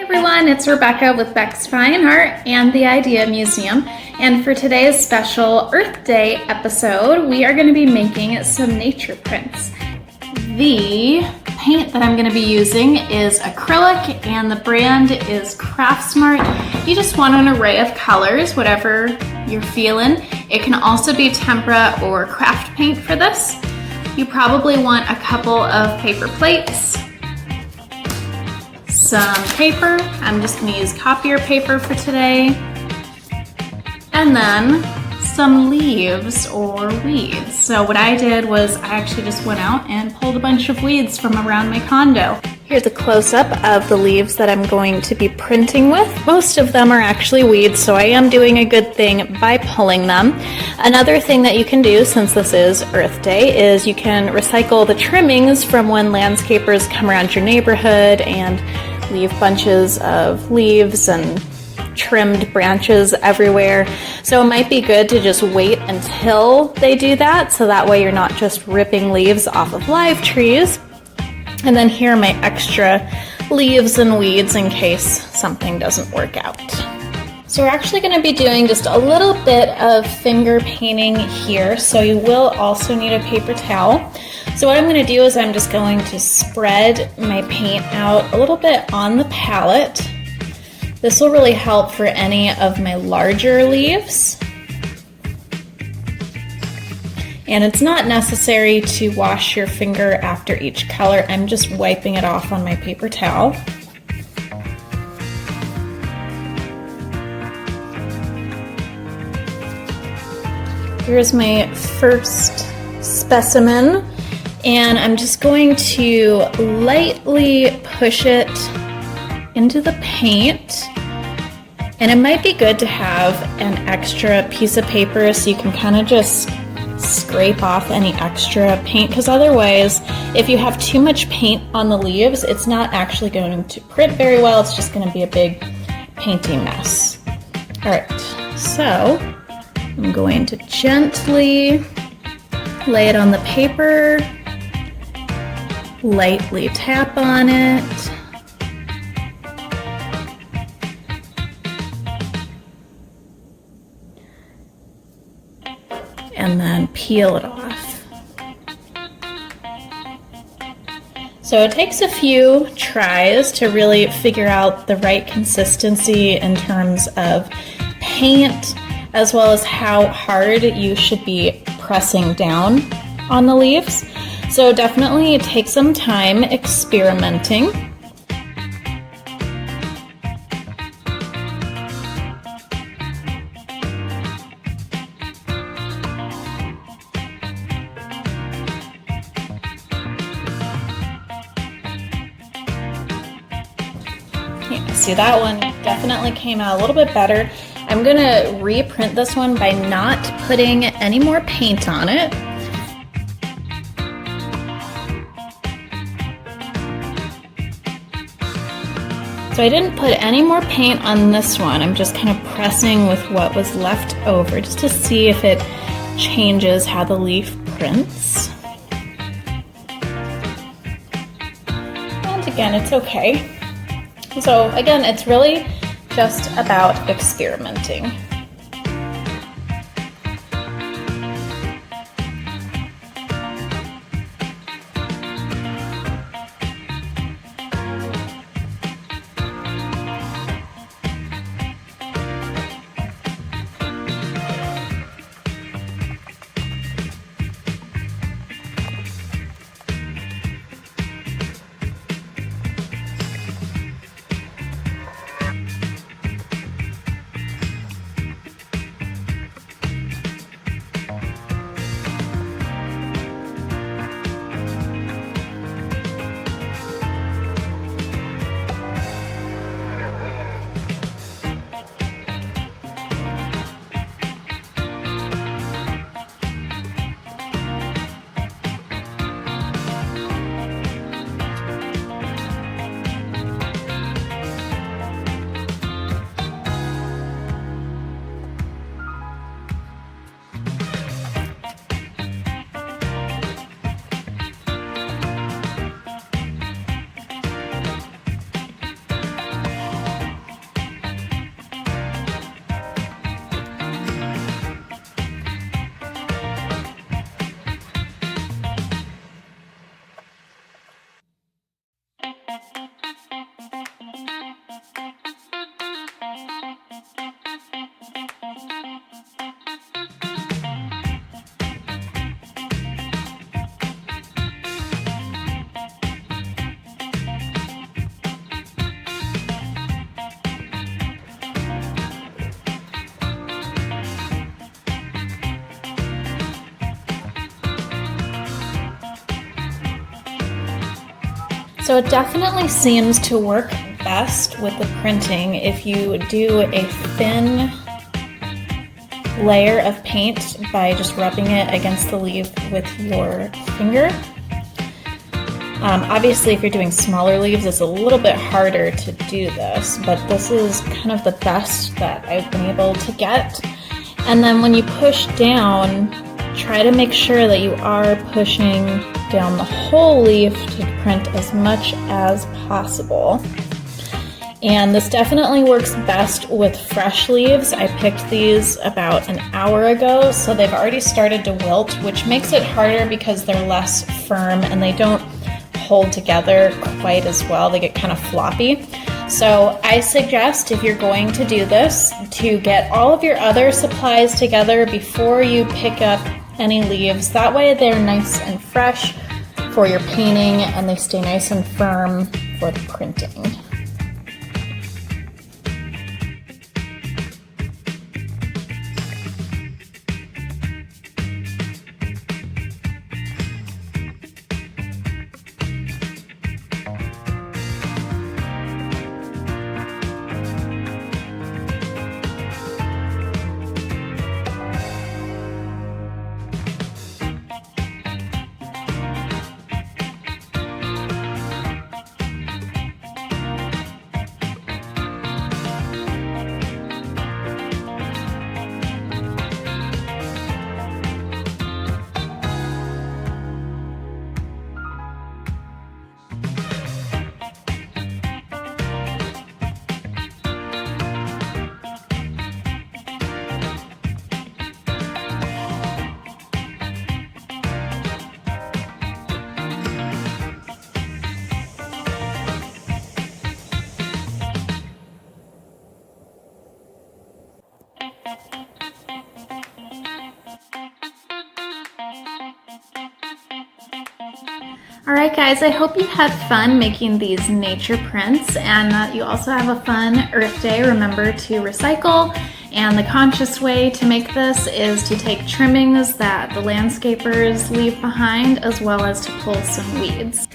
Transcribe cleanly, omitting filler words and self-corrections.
Everyone, it's Rebecca with Beck's Fine Art and the i.d.e.a. Museum, and for today's special Earth Day episode, we are going to be making some nature prints. The paint that I'm going to be using is acrylic and the brand is Craftsmart. You just want an array of colors, whatever you're feeling. It can also be tempera or craft paint for this. You probably want a couple of paper plates, some paper. I'm just going to use copier paper for today, and then some leaves or weeds. So what I did was I actually just went out and pulled a bunch of weeds from around my condo. Here's a close-up of the leaves that I'm going to be printing with. Most of them are actually weeds, so I am doing a good thing by pulling them. Another thing that you can do, since this is Earth Day, is you can recycle the trimmings from when landscapers come around your neighborhood and leave bunches of leaves and trimmed branches everywhere. So it might be good to just wait until they do that, so that way you're not just ripping leaves off of live trees. And then here are my extra leaves and weeds in case something doesn't work out. So we're actually going to be doing just a little bit of finger painting here, so you will also need a paper towel. So what I'm going to do is I'm just going to spread my paint out a little bit on the palette. This will really help for any of my larger leaves. And it's not necessary to wash your finger after each color. I'm just wiping it off on my paper towel. Here's my first specimen, and I'm just going to lightly push it into the paint. And it might be good to have an extra piece of paper so you can kind of just scrape off any extra paint, because otherwise if you have too much paint on the leaves, it's not actually going to print very well. It's just going to be a big painting mess. Alright, so I'm going to gently lay it on the paper, lightly tap on it, and then peel it off. So it takes a few tries to really figure out the right consistency in terms of paint, as well as how hard you should be pressing down on the leaves. So definitely take some time experimenting. See, that one definitely came out a little bit better. I'm gonna reprint this one by not putting any more paint on it. So I didn't put any more paint on this one. I'm just kind of pressing with what was left over just to see if it changes how the leaf prints. And again, it's okay. So again, it's really just about experimenting. So it definitely seems to work best with the printing if you do a thin layer of paint by just rubbing it against the leaf with your finger. Obviously, if you're doing smaller leaves, it's a little bit harder to do this, but this is kind of the best that I've been able to get. And then when you push down, try to make sure that you are pushing down the whole leaf to print as much as possible. And this definitely works best with fresh leaves. I picked these about an hour ago, so they've already started to wilt, which makes it harder because they're less firm and they don't hold together quite as well. They get kind of floppy. So I suggest, if you're going to do this, to get all of your other supplies together before you pick up any leaves. That way they're nice and fresh for your painting and they stay nice and firm for the printing. Alright guys, I hope you had fun making these nature prints and that you also have a fun Earth Day. Remember to recycle, and the conscious way to make this is to take trimmings that the landscapers leave behind, as well as to pull some weeds.